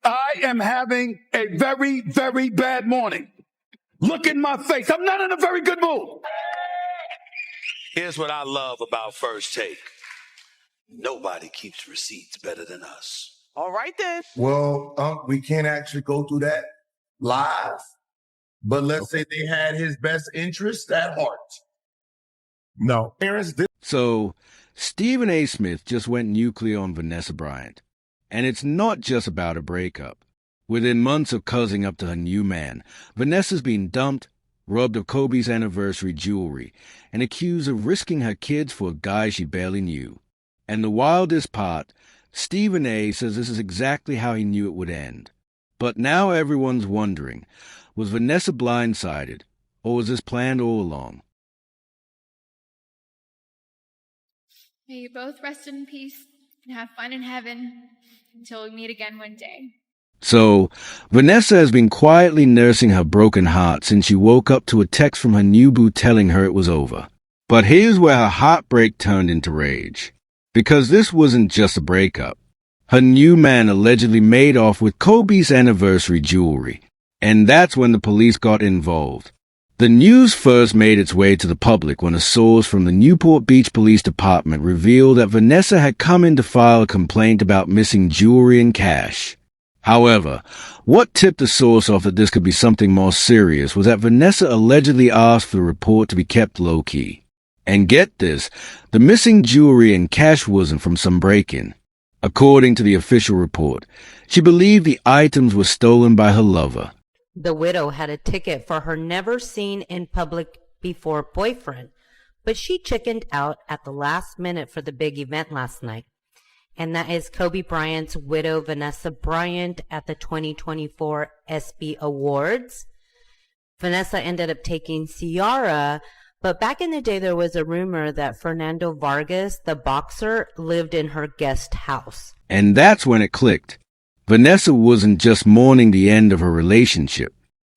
I am having a very, very bad morning. Look in my face. I'm not in a very good mood. Here's what I love about First Take. Nobody keeps receipts better than us. All right, then. Well, we can't actually go through that live, but let's say they had his best interest at heart. No. Parents did. So, Stephen A. Smith just went nuclear on Vanessa Bryant. And it's not just about a breakup. Within months of cozying up to her new man, Vanessa's been dumped, robbed of Kobe's anniversary jewelry, and accused of risking her kids for a guy she barely knew. And the wildest part, Stephen A. says this is exactly how he knew it would end. But now everyone's wondering, was Vanessa blindsided, or was this planned all along? May you both rest in peace and have fun in heaven until we meet again one day. So, Vanessa has been quietly nursing her broken heart since she woke up to a text from her new boo telling her it was over. But here's where her heartbreak turned into rage. Because this wasn't just a breakup. Her new man allegedly made off with Kobe's anniversary jewelry. And that's when the police got involved. The news first made its way to the public when a source from the Newport Beach Police Department revealed that Vanessa had come in to file a complaint about missing jewelry and cash. However, what tipped the source off that this could be something more serious was that Vanessa allegedly asked for the report to be kept low-key. And get this, the missing jewelry and cash wasn't from some break-in. According to the official report, she believed the items were stolen by her lover. The widow had a ticket for her never seen in public before boyfriend, but she chickened out at the last minute for the big event last night. And that is Kobe Bryant's widow, Vanessa Bryant, at the 2024 ESPY Awards. Vanessa ended up taking Ciara, but back in the day there was a rumor that Fernando Vargas, the boxer, lived in her guest house. And that's when it clicked. Vanessa wasn't just mourning the end of her relationship.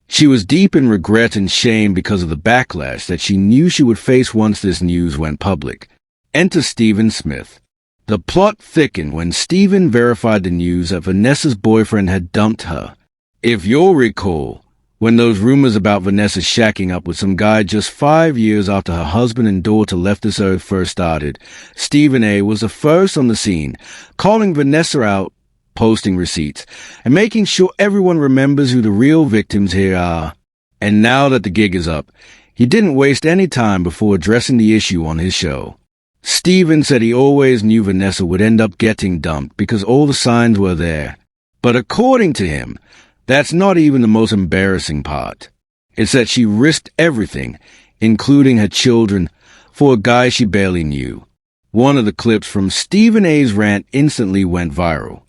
She was deep in regret and shame because of the backlash that she knew she would face once this news went public. Enter Stephen Smith. The plot thickened when Stephen verified the news that Vanessa's boyfriend had dumped her. If you'll recall, when those rumors about Vanessa shacking up with some guy just 5 years after her husband and daughter left this earth first started, Stephen A. was the first on the scene, calling Vanessa out, posting receipts, and making sure everyone remembers who the real victims here are. And now that the gig is up, he didn't waste any time before addressing the issue on his show. Stephen said he always knew Vanessa would end up getting dumped because all the signs were there. But according to him, that's not even the most embarrassing part. It's that she risked everything, including her children, for a guy she barely knew. One of the clips from Stephen A.'s rant instantly went viral.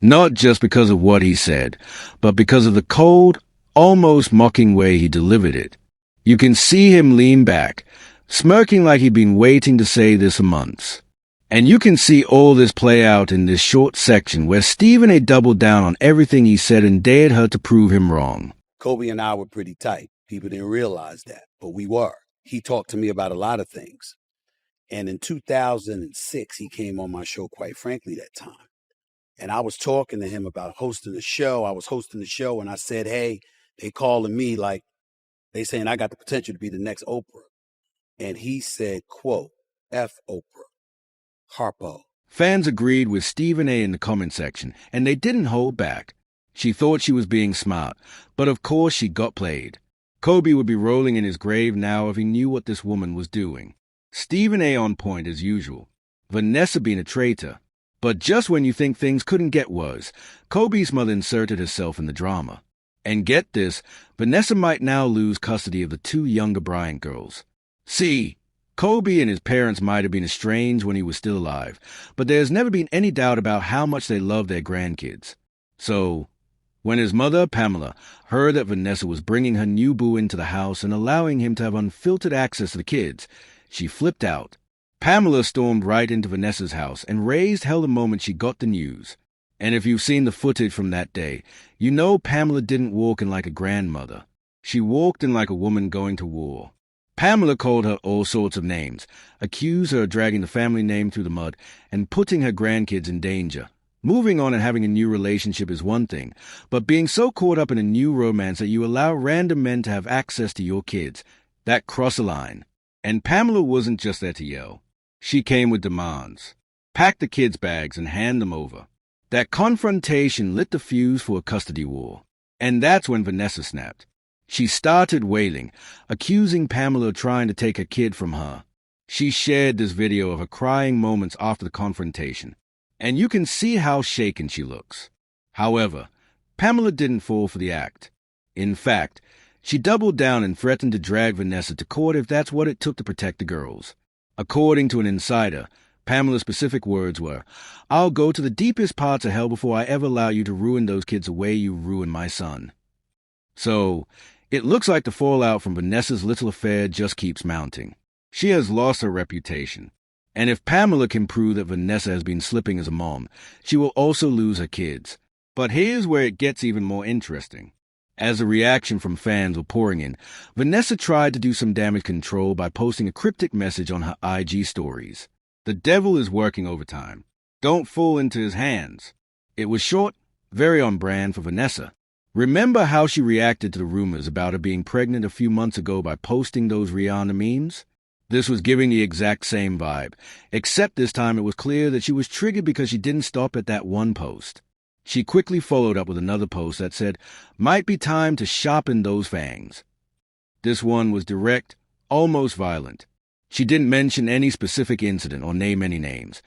Not just because of what he said, but because of the cold, almost mocking way he delivered it. You can see him lean back, smirking like he'd been waiting to say this for months. And you can see all this play out in this short section where Stephen A. doubled down on everything he said and dared her to prove him wrong. Kobe and I were pretty tight. People didn't realize that, but we were. He talked to me about a lot of things. And in 2006, he came on my show, quite frankly, that time. And I was talking to him about hosting the show. I was hosting the show, and I said, hey, they calling me like, they saying I got the potential to be the next Oprah. And he said, quote, F Oprah. Harpo. Fans agreed with Stephen A. in the comment section, and they didn't hold back. She thought she was being smart, but of course she got played. Kobe would be rolling in his grave now if he knew what this woman was doing. Stephen A. on point as usual. Vanessa being a traitor. But just when you think things couldn't get worse, Kobe's mother inserted herself in the drama. And get this, Vanessa might now lose custody of the 2 younger Bryant girls. See, Kobe and his parents might have been estranged when he was still alive, but there's never been any doubt about how much they love their grandkids. So, when his mother, Pamela, heard that Vanessa was bringing her new boo into the house and allowing him to have unfiltered access to the kids, she flipped out. Pamela stormed right into Vanessa's house and raised hell the moment she got the news. And if you've seen the footage from that day, you know Pamela didn't walk in like a grandmother. She walked in like a woman going to war. Pamela called her all sorts of names, accused her of dragging the family name through the mud, and putting her grandkids in danger. Moving on and having a new relationship is one thing, but being so caught up in a new romance that you allow random men to have access to your kids, that cross a line. And Pamela wasn't just there to yell. She came with demands. Pack the kids' bags and hand them over. That confrontation lit the fuse for a custody war. And that's when Vanessa snapped. She started wailing, accusing Pamela of trying to take her kid from her. She shared this video of her crying moments after the confrontation, and you can see how shaken she looks. However, Pamela didn't fall for the act. In fact, she doubled down and threatened to drag Vanessa to court if that's what it took to protect the girls. According to an insider, Pamela's specific words were, "I'll go to the deepest parts of hell before I ever allow you to ruin those kids the way you ruined my son." So, it looks like the fallout from Vanessa's little affair just keeps mounting. She has lost her reputation. And if Pamela can prove that Vanessa has been slipping as a mom, she will also lose her kids. But here's where it gets even more interesting. As a reaction from fans were pouring in, Vanessa tried to do some damage control by posting a cryptic message on her IG stories. "The devil is working overtime. Don't fall into his hands." It was short, very on brand for Vanessa. Remember how she reacted to the rumors about her being pregnant a few months ago by posting those Rihanna memes? This was giving the exact same vibe, except this time it was clear that she was triggered because she didn't stop at that one post. She quickly followed up with another post that said, "Might be time to sharpen those fangs." This one was direct, almost violent. She didn't mention any specific incident or name any names,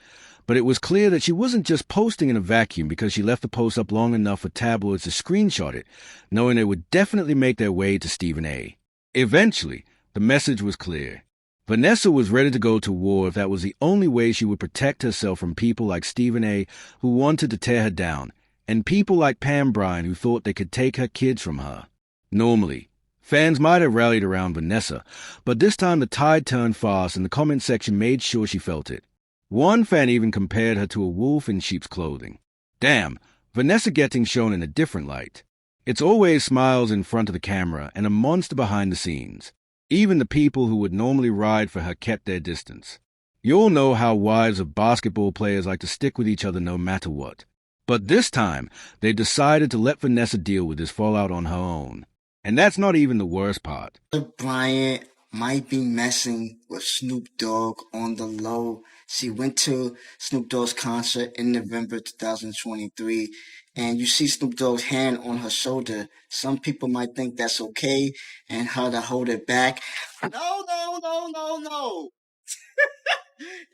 but it was clear that she wasn't just posting in a vacuum because she left the post up long enough for tabloids to screenshot it, knowing they would definitely make their way to Stephen A. Eventually, the message was clear. Vanessa was ready to go to war if that was the only way she would protect herself from people like Stephen A. who wanted to tear her down, and people like Pam Bryant who thought they could take her kids from her. Normally, fans might have rallied around Vanessa, but this time the tide turned fast and the comment section made sure she felt it. One fan even compared her to a wolf in sheep's clothing. Damn, Vanessa getting shown in a different light. It's always smiles in front of the camera and a monster behind the scenes. Even the people who would normally ride for her kept their distance. You all know how wives of basketball players like to stick with each other no matter what. But this time, they've decided to let Vanessa deal with this fallout on her own. And that's not even the worst part. Bryant might be messing with Snoop Dogg on the low. She went to Snoop Dogg's concert in November 2023, and you see Snoop Dogg's hand on her shoulder. Some people might think that's okay and her to hold it back. No.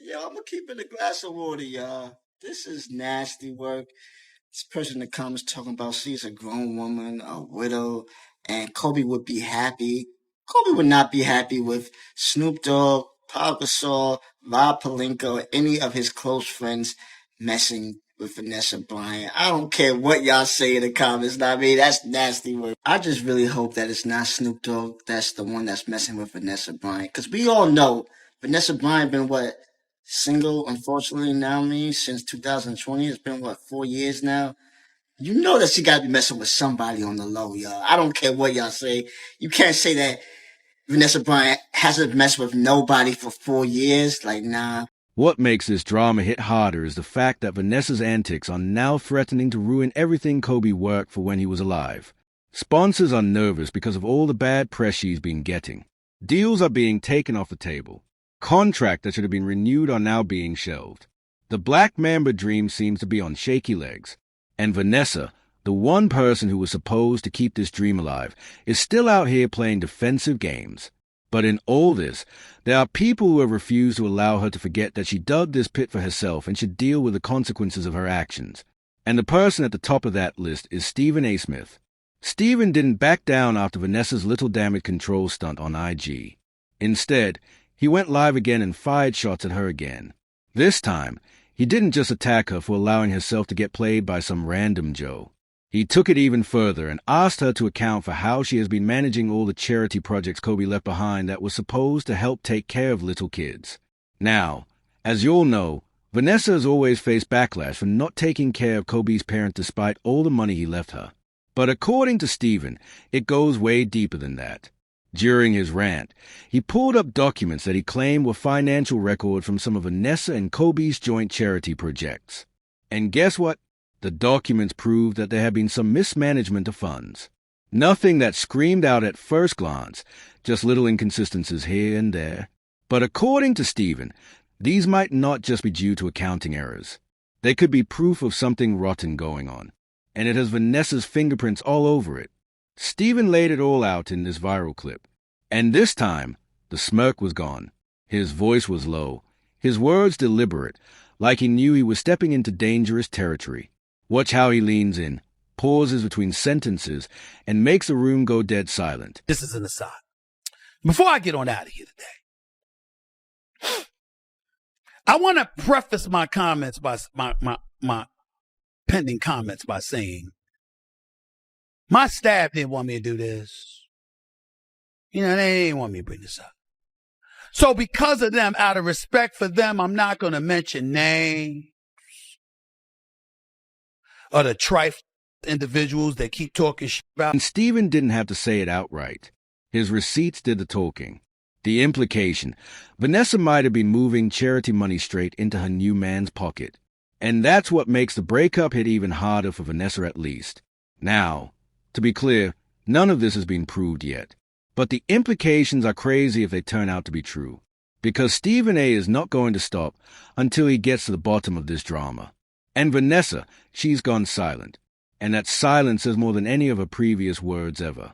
Yo, I'm gonna keep it a glass of water, y'all. This is nasty work. This person in the comments talking about she's a grown woman, a widow, and Kobe would be happy. Kobe would not be happy with Snoop Dogg, Paul Gasol, Rob Pelinka, or any of his close friends messing with Vanessa Bryant. I don't care what y'all say in the comments. I mean, that's nasty work. I just really hope that it's not Snoop Dogg that's the one that's messing with Vanessa Bryant. Because we all know Vanessa Bryant been single, unfortunately, now since 2020. It's been 4 years now. You know that she got to be messing with somebody on the low, y'all. I don't care what y'all say. You can't say that Vanessa Bryant hasn't messed with nobody for 4 years. Like, nah. What makes this drama hit harder is the fact that Vanessa's antics are now threatening to ruin everything Kobe worked for when he was alive. Sponsors are nervous because of all the bad press she's been getting. Deals are being taken off the table. Contracts that should have been renewed are now being shelved. The Black Mamba dream seems to be on shaky legs. And Vanessa, the one person who was supposed to keep this dream alive, is still out here playing defensive games. But in all this, there are people who have refused to allow her to forget that she dug this pit for herself and should deal with the consequences of her actions. And the person at the top of that list is Stephen A. Smith. Stephen didn't back down after Vanessa's little damage control stunt on IG. Instead, he went live again and fired shots at her again. This time, he didn't just attack her for allowing herself to get played by some random Joe. He took it even further and asked her to account for how she has been managing all the charity projects Kobe left behind that were supposed to help take care of little kids. Now, as you all know, Vanessa has always faced backlash for not taking care of Kobe's parents despite all the money he left her. But according to Stephen, it goes way deeper than that. During his rant, he pulled up documents that he claimed were financial records from some of Vanessa and Kobe's joint charity projects. And guess what? The documents proved that there had been some mismanagement of funds. Nothing that screamed out at first glance, just little inconsistencies here and there. But according to Stephen, these might not just be due to accounting errors. They could be proof of something rotten going on, and it has Vanessa's fingerprints all over it. Stephen laid it all out in this viral clip. And this time, the smirk was gone. His voice was low, his words deliberate, like he knew he was stepping into dangerous territory. Watch how he leans in, pauses between sentences, and makes the room go dead silent. This is an aside. Before I get on out of here today, I want to preface my comments by my pending comments by saying, my staff didn't want me to do this. You know, they didn't want me to bring this up. So because of them, out of respect for them, I'm not going to mention names or the trifling individuals that keep talking shit about. And Stephen didn't have to say it outright. His receipts did the talking. The implication, Vanessa might have been moving charity money straight into her new man's pocket. And that's what makes the breakup hit even harder for Vanessa at least. Now, to be clear, none of this has been proved yet. But the implications are crazy if they turn out to be true. Because Stephen A. is not going to stop until he gets to the bottom of this drama. And Vanessa, she's gone silent. And that silence says more than any of her previous words ever.